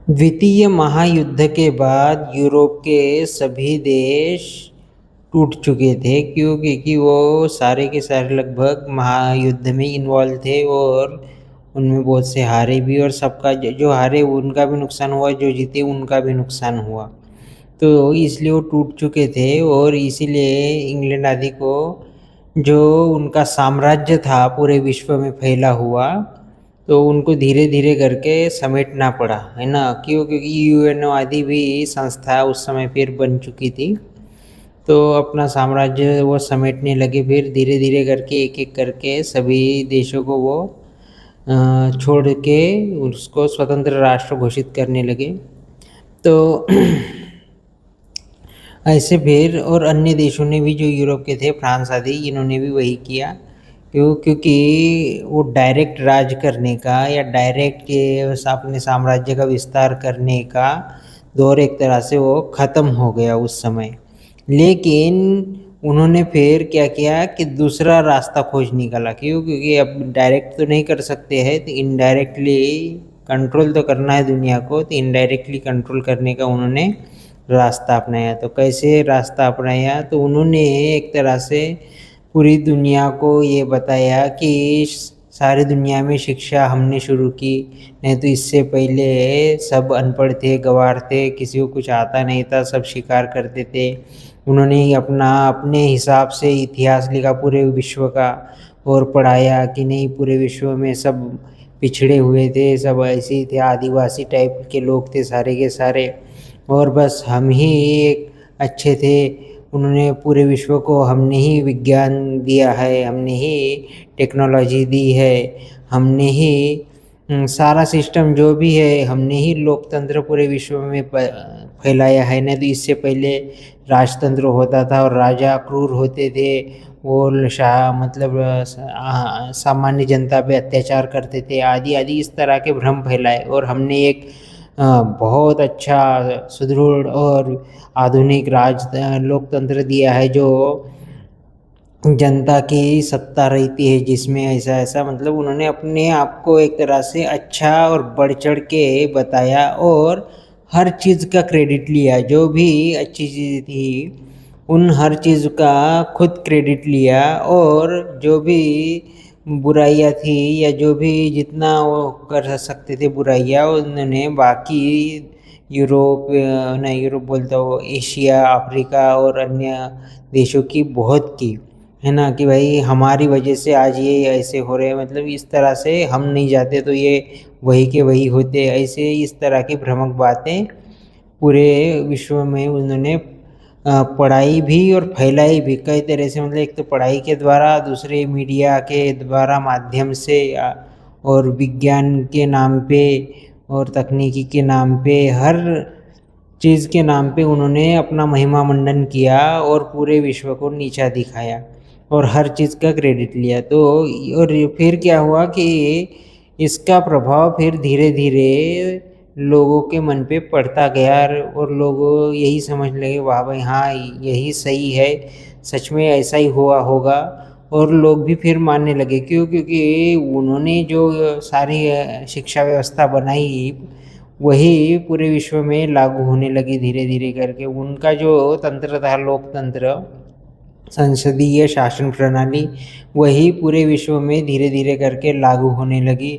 द्वितीय महायुद्ध के बाद यूरोप के सभी देश टूट चुके थे, क्योंकि वो सारे के सारे लगभग महायुद्ध में इन्वॉल्व थे और उनमें बहुत से हारे भी, और सबका जो हारे उनका भी नुकसान हुआ, जो जीते उनका भी नुकसान हुआ। तो इसलिए वो टूट चुके थे और इसीलिए इंग्लैंड आदि को जो उनका साम्राज्य था पूरे विश्व में फैला हुआ, तो उनको धीरे धीरे करके समेटना पड़ा, है ना। क्योंकि यूएनओ आदि भी संस्था उस समय फिर बन चुकी थी, तो अपना साम्राज्य वो समेटने लगे। फिर धीरे धीरे करके एक एक करके सभी देशों को वो छोड़ के उसको स्वतंत्र राष्ट्र घोषित करने लगे। तो ऐसे फिर और अन्य देशों ने भी, जो यूरोप के थे, फ्रांस आदि, इन्होंने भी वही किया। क्योंकि वो डायरेक्ट राज करने का या डायरेक्ट के अपने साम्राज्य का विस्तार करने का दौर एक तरह से वो ख़त्म हो गया उस समय। लेकिन उन्होंने फिर क्या किया कि दूसरा रास्ता खोज निकाला। क्योंकि अब डायरेक्ट तो नहीं कर सकते हैं, तो इनडायरेक्टली कंट्रोल तो करना है दुनिया को, तो इनडायरेक्टली कंट्रोल करने का उन्होंने रास्ता अपनाया। तो कैसे रास्ता अपनाया? तो उन्होंने एक तरह से पूरी दुनिया को ये बताया कि सारी दुनिया में शिक्षा हमने शुरू की। नहीं तो इससे पहले सब अनपढ़ थे, गँवार थे, किसी को कुछ आता नहीं था, सब शिकार करते थे। उन्होंने ही अपने हिसाब से इतिहास लिखा पूरे विश्व का और पढ़ाया कि नहीं, पूरे विश्व में सब पिछड़े हुए थे, सब ऐसे ही थे, आदिवासी टाइप के लोग थे सारे के सारे, और बस हम ही एक अच्छे थे। उन्होंने पूरे विश्व को, हमने ही विज्ञान दिया है, हमने ही टेक्नोलॉजी दी है, हमने ही सारा सिस्टम जो भी है, हमने ही लोकतंत्र पूरे विश्व में फैलाया है। नहीं तो इससे पहले राजतंत्र होता था और राजा क्रूर होते थे, वो मतलब सामान्य जनता पे अत्याचार करते थे, आदि आदि इस तरह के भ्रम फैलाए। और हमने एक बहुत अच्छा सुदृढ़ और आधुनिक लोकतंत्र दिया है, जो जनता की सत्ता रहती है, जिसमें ऐसा ऐसा, मतलब उन्होंने अपने आप को एक तरह से अच्छा और बढ़ चढ़ के बताया और हर चीज़ का क्रेडिट लिया। जो भी अच्छी चीज़ थी उन हर चीज़ का खुद क्रेडिट लिया, और जो भी बुराइयाँ थी या जो भी जितना वो कर सकते थे बुराइयाँ, उन्होंने बाकी यूरोप, नहीं यूरोप बोलता हूँ, एशिया, अफ्रीका और अन्य देशों की बहुत की, है ना। कि भाई हमारी वजह से आज ये ऐसे हो रहे हैं, मतलब इस तरह से हम नहीं जाते तो ये वही के वही होते, ऐसे इस तरह की भ्रामक बातें पूरे विश्व में उन्होंने पढ़ाई भी और फैलाई भी कई तरह से। मतलब एक तो पढ़ाई के द्वारा, दूसरे मीडिया के द्वारा माध्यम से, और विज्ञान के नाम पे और तकनीकी के नाम पे, हर चीज़ के नाम पे उन्होंने अपना महिमा मंडन किया और पूरे विश्व को नीचा दिखाया और हर चीज़ का क्रेडिट लिया। तो और फिर क्या हुआ कि इसका प्रभाव फिर धीरे धीरे लोगों के मन पे पड़ता गया, और लोग यही समझ लगे, वाह भाई हाँ यही सही है, सच में ऐसा ही हुआ होगा। और लोग भी फिर मानने लगे। क्योंकि उन्होंने जो सारी शिक्षा व्यवस्था बनाई, वही पूरे विश्व में लागू होने लगी धीरे धीरे करके। उनका जो तंत्र था, लोकतंत्र, संसदीय शासन प्रणाली, वही पूरे विश्व में धीरे धीरे करके लागू होने लगी।